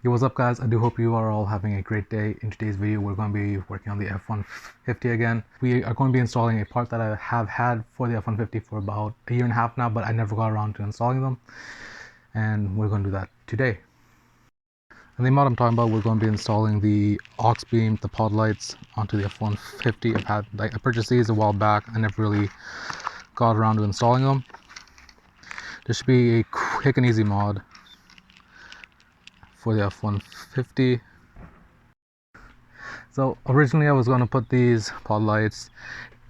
Yo, what's up guys? I do hope you are all having a great day. In today's video we're going to be working on the F150 again. We are going to be installing a part that I have had for the F150 for about a year and a half now, but I never got around to installing them, and we're going to do that today. And the mod I'm talking about, we're going to be installing the Auxbeam, the Podlights onto the F150. I purchased these a while back. I never really got around to installing them. This should be a quick and easy mod for the F150. So originally I was going to put these pod lights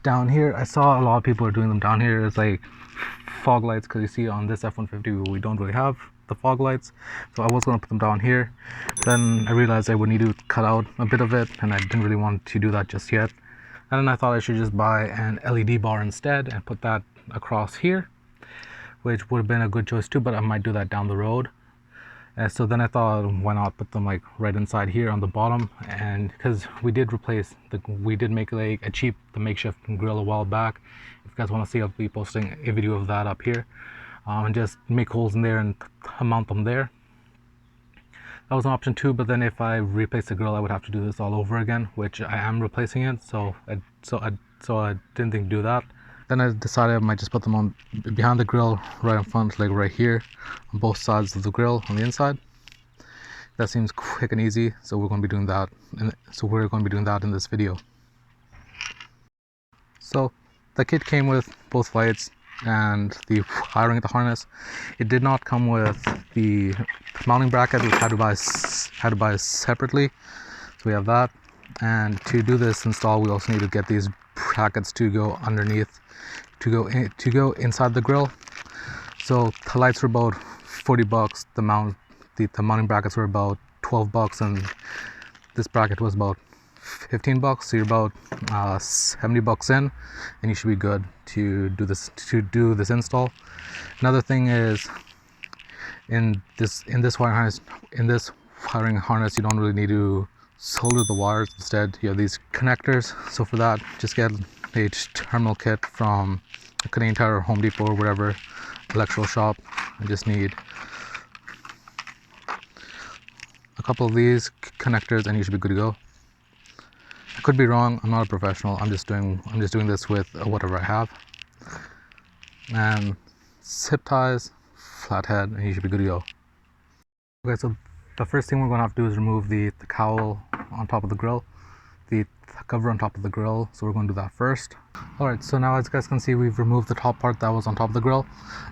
down here. I saw a lot of people are doing them down here as like fog lights, because you see on this F150 we don't really have the fog lights. So I was going to put them down here. Then I realized I would need to cut out a bit of it, and I didn't really want to do that just yet. And then I thought I should just buy an LED bar instead and put that across here, which would have been a good choice too, but I might do that down the road. So then I thought, why not put them like right inside here on the bottom? And because we did make like the makeshift grill a while back. If you guys want to see, I'll be posting a video of that up here, and just make holes in there and mount them there. That was an option too, but then if I replace the grill, I would have to do this all over again, which I am replacing it. So I didn't think to do that. Then I decided I might just put them on behind the grill, right in front, like right here, on both sides of the grill on the inside. That seems quick and easy, so we're going to be doing that. In this video. So the kit came with both lights and the wiring of the harness. It did not come with the mounting bracket, which had to buy separately. So we have that. And to do this install, we also need to get these brackets to go underneath, to go inside the grill. So the lights were about 40 bucks. The mounting brackets were about 12 bucks, and this bracket was about 15 bucks. So you're about 70 bucks in, and you should be good to do this install. Another thing is, in this wiring harness, you don't really need to solder the wires. Instead, you have these connectors. So for that, just get a terminal kit from a Canadian Tire or Home Depot or whatever electrical shop. I just need a couple of these connectors and you should be good to go. I could be wrong. I'm not a professional. I'm just doing this with whatever I have. And zip ties, flathead, and you should be good to go. Okay, so the first thing we're going to have to do is remove the cowl on top of the grill, the cover on top of the grill. So we're going to do that first. Alright, so now as you guys can see, we've removed the top part that was on top of the grill.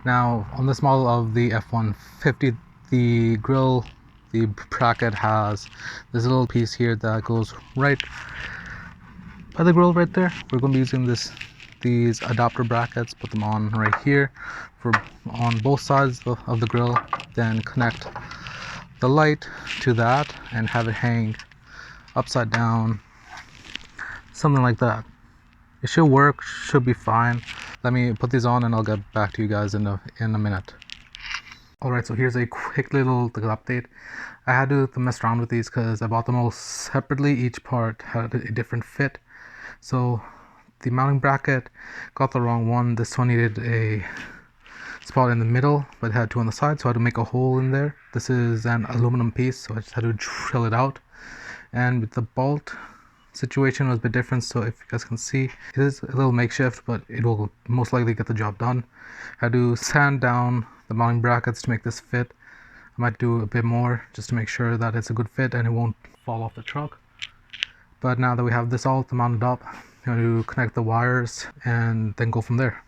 Now on this model of the F150, the grill, the bracket has this little piece here that goes right by the grill right there. We're going to be using these adapter brackets, put them on right here on both sides of the grill, then connect the light to that and have it hang upside down, something like that. It should work, should be fine. Let me put these on and I'll get back to you guys in a minute. Alright, so here's a quick little update. I had to mess around with these because I bought them all separately. Each part had a different fit. So the mounting bracket got the wrong one. This one needed a spot in the middle, but it had two on the side, so I had to make a hole in there. This is an aluminum piece, so I just had to drill it out. And with the bolt situation was a bit different, so if you guys can see, it is a little makeshift, but it will most likely get the job done. I had to sand down the mounting brackets to make this fit. I might do a bit more just to make sure that it's a good fit and it won't fall off the truck. But now that we have this all mounted up, I'm going to connect the wires and then go from there.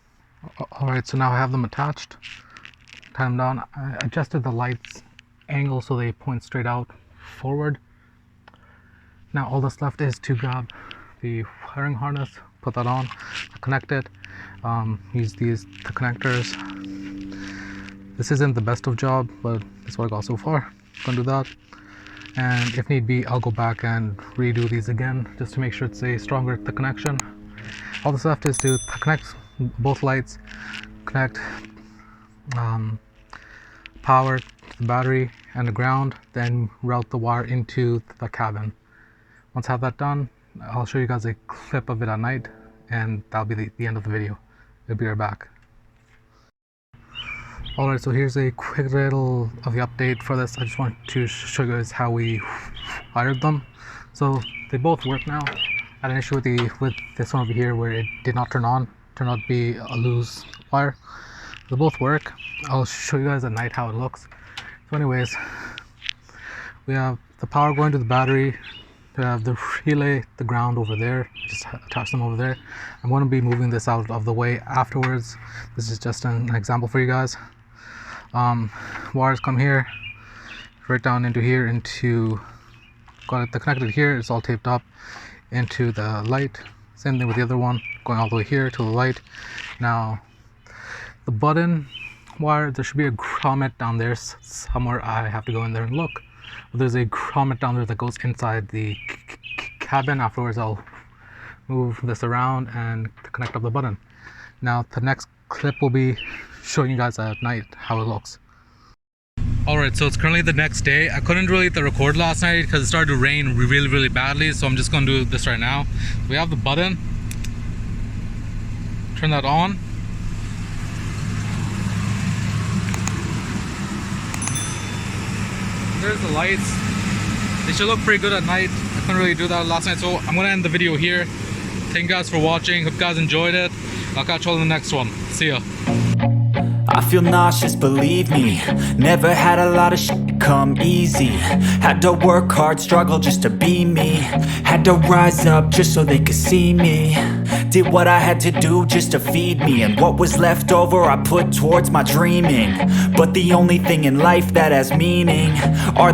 Alright, so now I have them attached, tie them down. I adjusted the lights angle so they point straight out forward. Now all that's left is to grab the wiring harness, put that on, connect it, use the connectors. This isn't the best of job, but that's what I got so far. Gonna do that, and if need be, I'll go back and redo these again just to make sure it's a stronger connection. All that's left is to connect both lights, connect power to the battery and the ground, then route the wire into the cabin. Once I have that done, I'll show you guys a clip of it at night, and that'll be the end of the video. We'll be right back. Alright, so here's a quick little of the update for this. I just want to show you guys how we wired them. So they both work now. I had an issue with this one over here where it did not turn on. Turned out to be a loose wire. They both work. I'll show you guys at night how it looks. So anyways, we have the power going to the battery. We have the relay, the ground over there. Just attach them over there. I'm going to be moving this out of the way afterwards. This is just an example for you guys. Wires come here, right down into here, got it connected here. It's all taped up into the light. Same thing with the other one, going all the way here to the light. Now the button wire, there should be a grommet down there somewhere. I have to go in there and look. But there's a grommet down there that goes inside the cabin. Afterwards I'll move this around and connect up the button. Now the next clip will be showing you guys at night how it looks. Alright, so it's currently the next day. I couldn't really hit the record last night because it started to rain really badly, so I'm just going to do this right now. We have the button. Turn that on. There's the lights. They should look pretty good at night. I couldn't really do that last night, so I'm going to end the video here. Thank you guys for watching. Hope you guys enjoyed it. I'll catch you all in the next one. See ya. I feel nauseous, believe me. Never had a lot of shit come easy. Had to work hard, struggle just to be me. Had to rise up just so they could see me. Did what I had to do just to feed me. And what was left over I put towards my dreaming. But the only thing in life that has meaning are